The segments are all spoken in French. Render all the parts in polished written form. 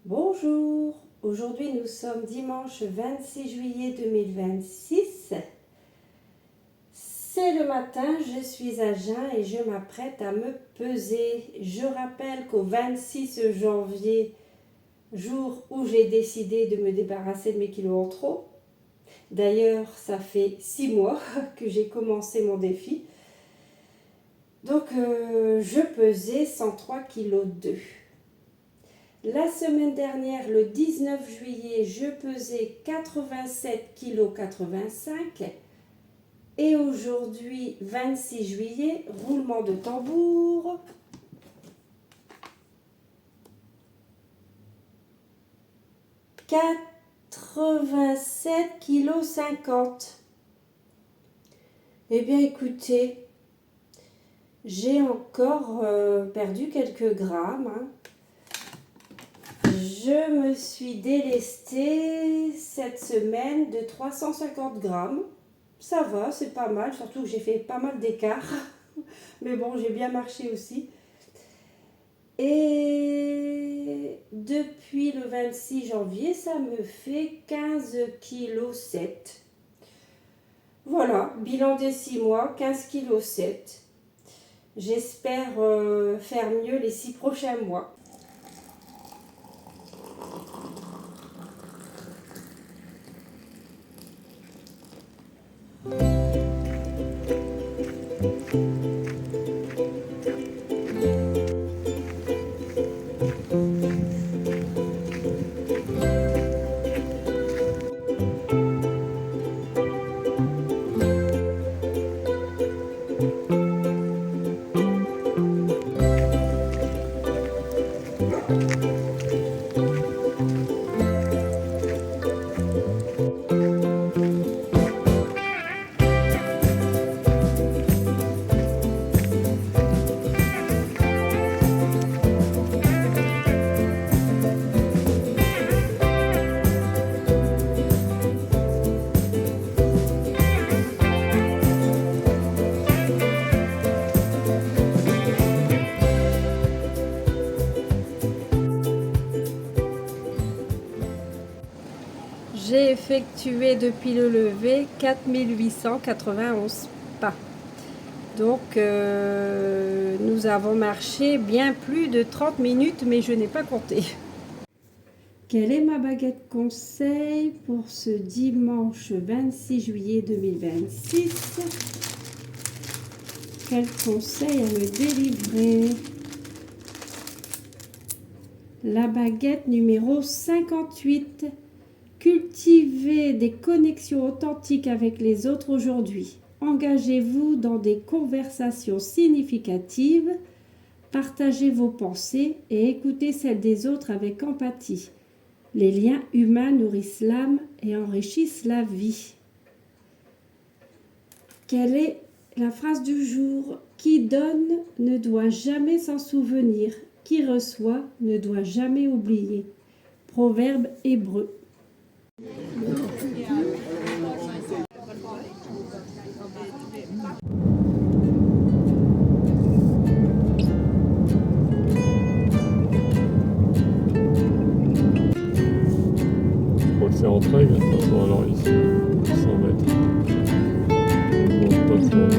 Bonjour, aujourd'hui nous sommes dimanche 26 juillet 2026. C'est le matin, je suis à jeun et je m'apprête à me peser. Je rappelle qu'au 26 janvier, jour où j'ai décidé de me débarrasser de mes kilos en trop, d'ailleurs ça fait 6 mois que j'ai commencé mon défi, donc je pesais 103,2 kg. La semaine dernière, le 19 juillet, je pesais 87,85 kg. Et aujourd'hui, 26 juillet, roulement de tambour. 87,50 kg. Eh bien, écoutez, j'ai encore perdu quelques grammes, hein. Je me suis délestée cette semaine de 350 grammes. Ça va, c'est pas mal, surtout que j'ai fait pas mal d'écart. Mais bon, j'ai bien marché aussi. Et depuis le 26 janvier, ça me fait 15,7 kg. Voilà, bilan des 6 mois, 15,7 kg. J'espère faire mieux les 6 prochains mois. J'ai effectué depuis le lever 4891 pas. Donc nous avons marché bien plus de 30 minutes, mais je n'ai pas compté. Quelle est ma baguette conseil pour ce dimanche 26 juillet 2026? Quel conseil à me délivrer? La baguette numéro 58. Cultivez des connexions authentiques avec les autres aujourd'hui. Engagez-vous dans des conversations significatives. Partagez vos pensées et écoutez celles des autres avec empathie. Les liens humains nourrissent l'âme et enrichissent la vie. Quelle est la phrase du jour? Qui donne ne doit jamais s'en souvenir. Qui reçoit ne doit jamais oublier. Proverbe hébreu. Je crois que c'est en train, attention alors ici, 100 mètres. Bon, pas trop loin.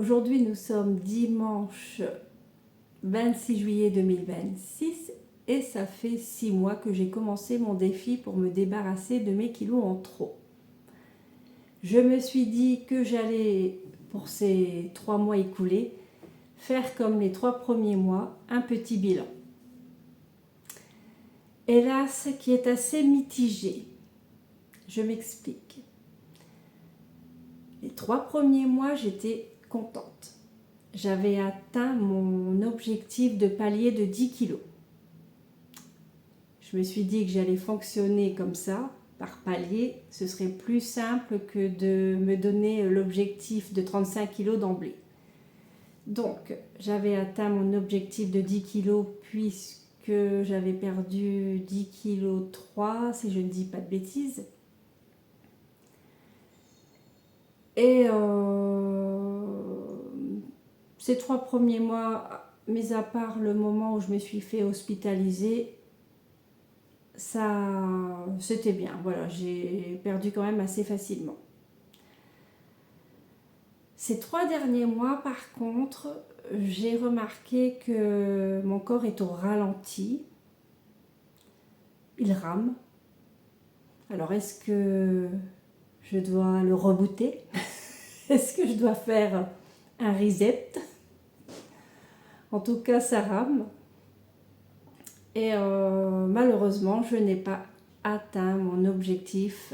Aujourd'hui, nous sommes dimanche 26 juillet 2026 et ça fait 6 mois que j'ai commencé mon défi pour me débarrasser de mes kilos en trop. Je me suis dit que j'allais, pour ces 3 mois écoulés, faire comme les 3 premiers mois, un petit bilan. Hélas, qui est assez mitigé. Je m'explique. Les 3 premiers mois, j'étais contente. J'avais atteint mon objectif de palier de 10 kilos. Je me suis dit que j'allais fonctionner comme ça, par palier. Ce serait plus simple que de me donner l'objectif de 35 kilos d'emblée. Donc, j'avais atteint mon objectif de 10 kilos puisque j'avais perdu 10 kilos 3, si je ne dis pas de bêtises. Et ces 3 premiers mois, mis à part le moment où je me suis fait hospitaliser, ça, c'était bien. Voilà, j'ai perdu quand même assez facilement. Ces 3 derniers mois, par contre, j'ai remarqué que mon corps est au ralenti. Il rame. Alors, est-ce que je dois le rebooter? Est-ce que je dois faire un reset? En tout cas, ça rame. Et malheureusement, je n'ai pas atteint mon objectif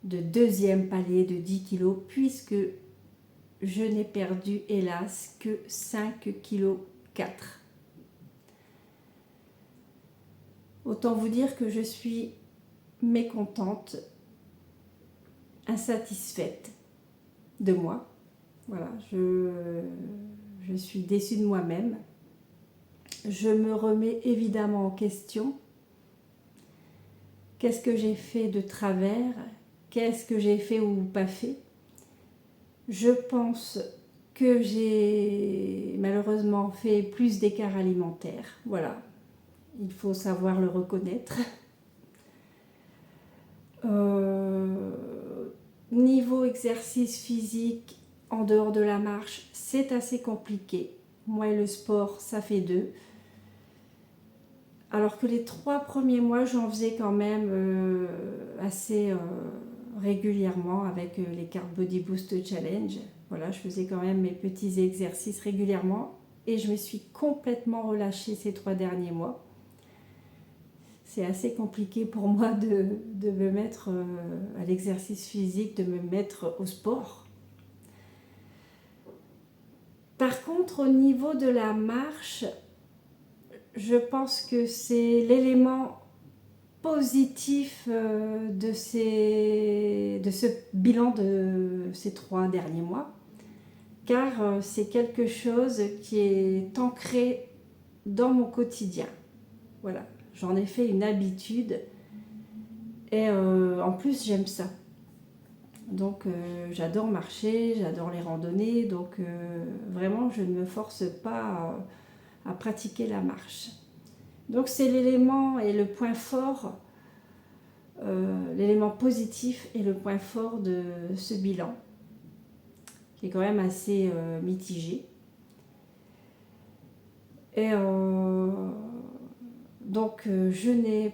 de 2e palier de 10 kilos puisque je n'ai perdu, hélas, que 5 kilos 4. Autant vous dire que je suis mécontente, insatisfaite de moi. Voilà, je suis déçue de moi-même. Je me remets évidemment en question. Qu'est-ce que j'ai fait de travers? Qu'est-ce que j'ai fait ou pas fait? Je pense que j'ai malheureusement fait plus d'écart alimentaire. Voilà, il faut savoir le reconnaître. Niveau exercice physique, en dehors de la marche, c'est assez compliqué. Moi et le sport, ça fait 2. Alors que les 3 premiers mois, j'en faisais quand même assez régulièrement avec les Carb Body Boost Challenge. Voilà, je faisais quand même mes petits exercices régulièrement et je me suis complètement relâchée ces 3 derniers mois. C'est assez compliqué pour moi de me mettre à l'exercice physique, de me mettre au sport. Par contre, au niveau de la marche, je pense que c'est l'élément positif de ce bilan de ces 3 derniers mois, car c'est quelque chose qui est ancré dans mon quotidien. Voilà, j'en ai fait une habitude et en plus j'aime ça. Donc j'adore marcher, j'adore les randonnées, donc vraiment je ne me force pas à pratiquer la marche. Donc c'est l'élément et le point fort, l'élément positif et le point fort de ce bilan, qui est quand même assez mitigé. Et donc je n'ai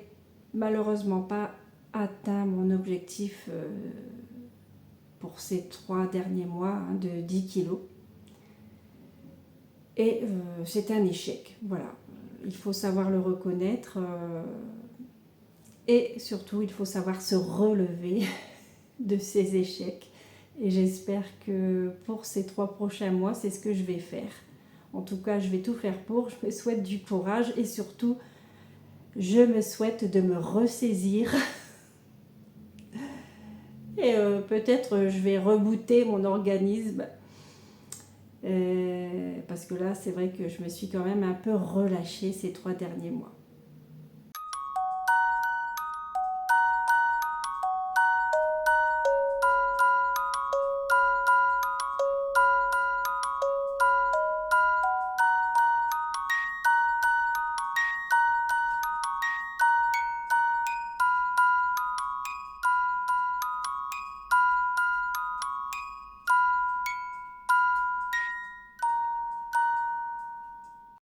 malheureusement pas atteint mon objectif pour ces 3 derniers mois de 10 kilos. Et c'est un échec, voilà. Il faut savoir le reconnaître et surtout il faut savoir se relever de ces échecs. Et j'espère que pour ces 3 prochains mois, c'est ce que je vais faire. En tout cas, je vais tout faire pour. Je me souhaite du courage et surtout, je me souhaite de me ressaisir. Et peut-être je vais rebooter mon organisme. Parce que là, c'est vrai que je me suis quand même un peu relâchée ces 3 derniers mois.